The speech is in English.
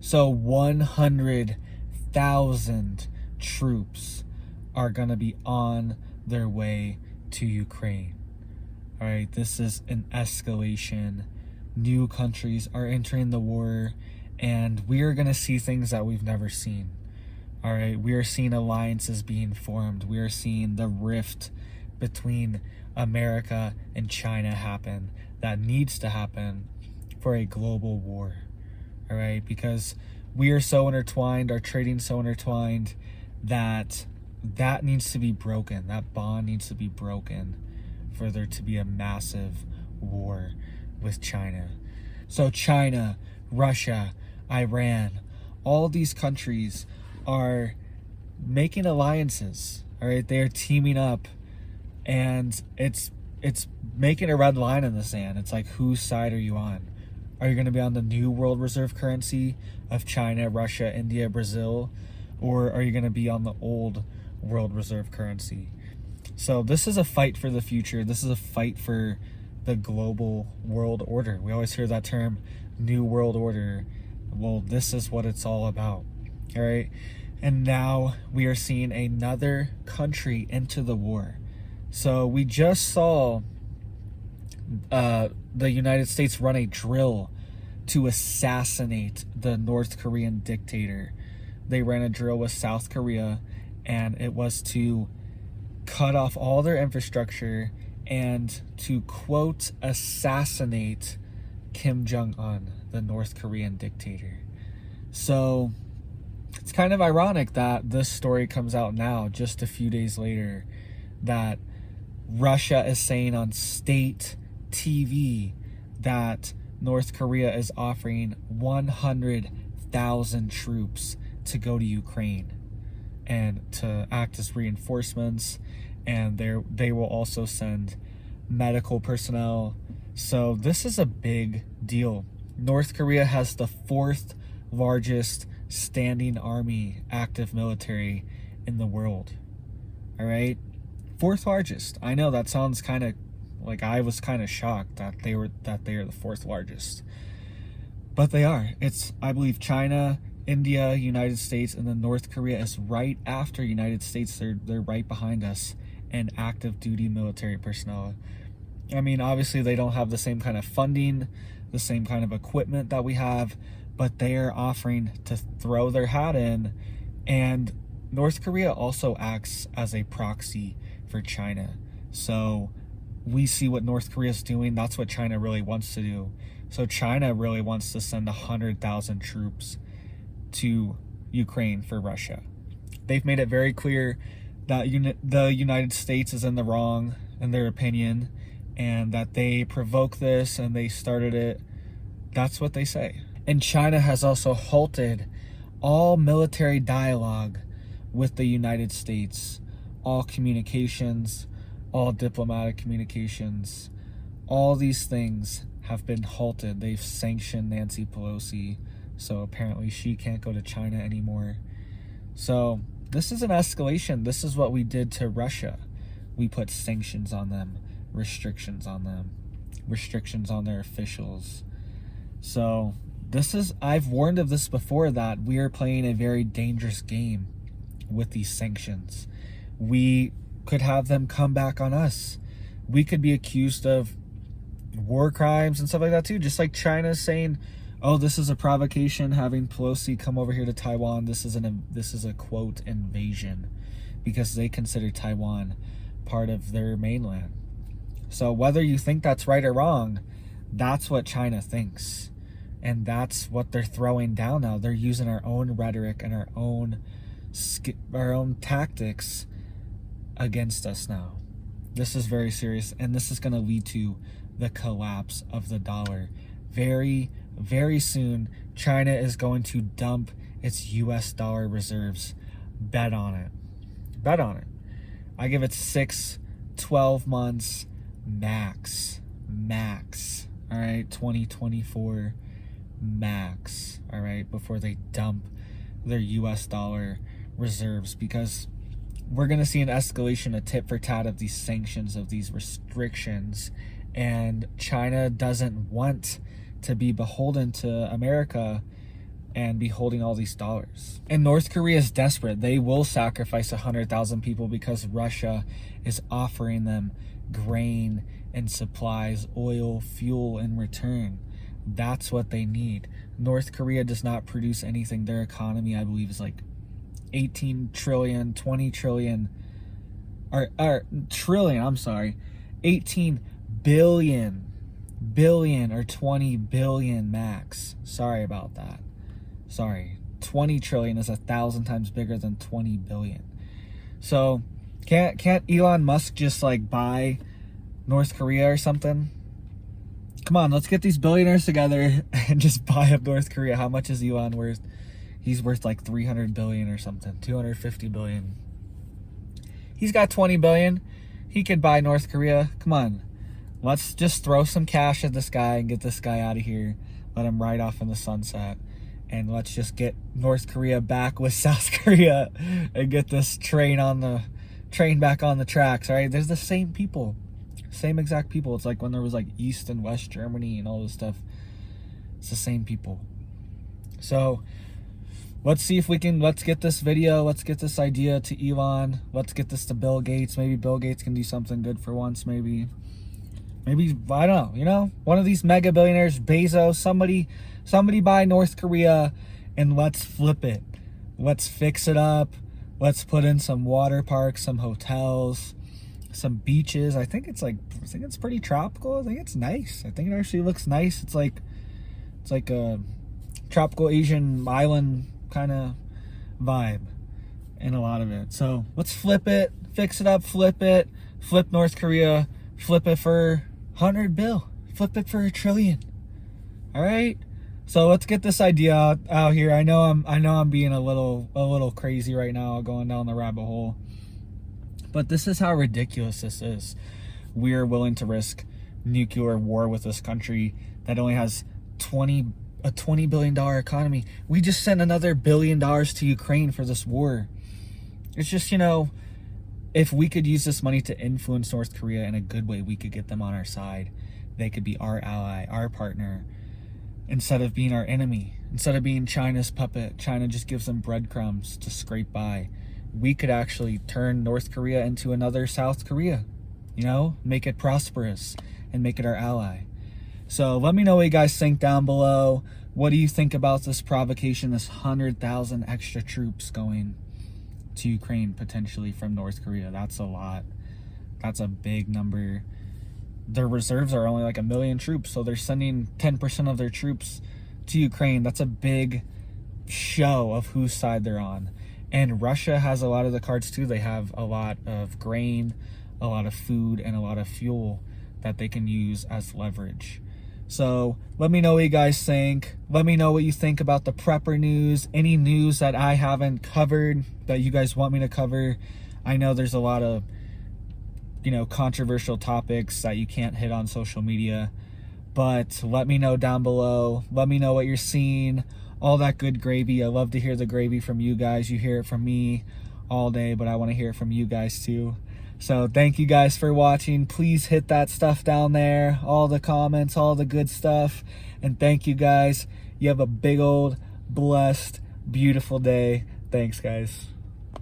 So 100,000 troops are going to be on their way to Ukraine. All right, this is an escalation. New countries are entering the war, and we are going to see things that we've never seen. All right, we are seeing alliances being formed. We are seeing the rift between America and China happen that needs to happen for a global war. All right, because we are so intertwined, our trading so intertwined that needs to be broken. That bond needs to be broken for there to be a massive war with China. So China, Russia, Iran, all these countries are making alliances. All right, they are teaming up, and it's making a red line in the sand. It's like, whose side are you on? Are you going to be on the new world reserve currency of China, Russia, India, Brazil, or are you going to be on the old world reserve currency? So this is a fight for the future. This is a fight for the global world order. We always hear that term, new world order. Well, this is what it's all about. All right. And now we are seeing another country into the war. So we just saw the United States run a drill to assassinate the North Korean dictator. They ran a drill with South Korea, and it was to cut off all their infrastructure and to, quote, assassinate Kim Jong-un, the North Korean dictator. So it's kind of ironic that this story comes out now, just a few days later, that Russia is saying on state TV that North Korea is offering 100,000 troops to go to Ukraine and to act as reinforcements, and they will also send medical personnel. So this is a big deal. North Korea has the 4th largest standing army, active military in the world. All right, 4th largest. I know that sounds kind of like, I was kind of shocked that they are the 4th largest, but they are. It's, I believe, China, India, United States, and then North Korea is right after United States. They're right behind us in active duty military personnel. I mean, obviously they don't have the same kind of funding, the same kind of equipment that we have, but they are offering to throw their hat in. And North Korea also acts as a proxy for China. So we see what North Korea is doing. That's what China really wants to do. So China really wants to send 100,000 troops to Ukraine for Russia. They've made it very clear that the United States is in the wrong in their opinion, and that they provoked this and they started it. That's what they say. And China has also halted all military dialogue with the United States, all communications, all diplomatic communications, all these things have been halted. They've sanctioned Nancy Pelosi, so apparently she can't go to China anymore. So this is an escalation. This is what we did to Russia. We put sanctions on them, restrictions on them, restrictions on their officials. So this is, I've warned of this before, that we are playing a very dangerous game with these sanctions. We could have them come back on us. We could be accused of war crimes and stuff like that too. Just like China's saying, oh, this is a provocation, having Pelosi come over here to Taiwan. This is a quote invasion, because they consider Taiwan part of their mainland. So whether you think that's right or wrong, that's what China thinks. And that's what they're throwing down now. They're using our own rhetoric and our own tactics against us now. This is very serious, and this is going to lead to the collapse of the dollar. Very, very soon, China is going to dump its US dollar reserves. Bet on it. Bet on it. I give it 6-12 months max. All right, 2024 max. All right, before they dump their US dollar reserves, because we're going to see an escalation, a tit for tat of these sanctions, of these restrictions, and China doesn't want to be beholden to America and be holding all these dollars. And North Korea is desperate. They will sacrifice 100,000 people because Russia is offering them grain and supplies, oil, fuel in return. That's what they need. North Korea does not produce anything. Their economy, I believe, is like 18 trillion, 20 trillion, or trillion, I'm sorry, 18 billion or 20 billion max. Sorry about that. Sorry. 20 trillion is 1,000 times bigger than 20 billion. So can't Elon Musk just like buy North Korea or something? Come on, let's get these billionaires together and just buy up North Korea. How much is Elon worth? He's worth like 300 billion or something, 250 billion. He's got 20 billion. He could buy North Korea. Come on. Let's just throw some cash at this guy and get this guy out of here. Let him ride off in the sunset. And let's just get North Korea back with South Korea and get this train back on the tracks, all right? There's the same people. Same exact people. It's like when there was like East and West Germany and all this stuff. It's the same people. So let's see if we can, let's get this video, let's get this idea to Elon. Let's get this to Bill Gates. Maybe Bill Gates can do something good for once. Maybe, I don't know, you know, one of these mega billionaires, Bezos, somebody buy North Korea and let's flip it. Let's fix it up. Let's put in some water parks, some hotels, some beaches. I think it's pretty tropical. I think it's nice. I think it actually looks nice. It's like a tropical Asian island kind of vibe in a lot of it. So let's flip it, fix it up, flip North Korea, flip it for 100 bill, flip it for $1 trillion. All right. So let's get this idea out here. I know I'm being a little crazy right now, going down the rabbit hole. But this is how ridiculous this is. We're willing to risk nuclear war with this country that only has a $20 billion economy. We just sent another $1 billion to Ukraine for this war. It's just, you know, if we could use this money to influence North Korea in a good way, we could get them on our side. They could be our ally, our partner, instead of being our enemy. Instead of being China's puppet. China just gives them breadcrumbs to scrape by. We could actually turn North Korea into another South Korea, you know, make it prosperous and make it our ally. So let me know what you guys think down below. What do you think about this provocation, this 100,000 extra troops going to Ukraine potentially from North Korea? That's a lot. That's a big number. Their reserves are only like 1 million troops, so they're sending 10% of their troops to Ukraine. That's a big show of whose side they're on. And Russia has a lot of the cards too. They have a lot of grain, a lot of food, and a lot of fuel that they can use as leverage. So let me know what you guys think. Let me know what you think about the prepper news. Any news that I haven't covered that you guys want me to cover. I know there's a lot of, you know, controversial topics that you can't hit on social media. But let me know down below. Let me know what you're seeing. All that good gravy. I love to hear the gravy from you guys. You hear it from me all day, but I want to hear it from you guys too. So thank you guys for watching. Please hit that stuff down there. All the comments, all the good stuff. And thank you guys. You have a big old, blessed, beautiful day. Thanks, guys.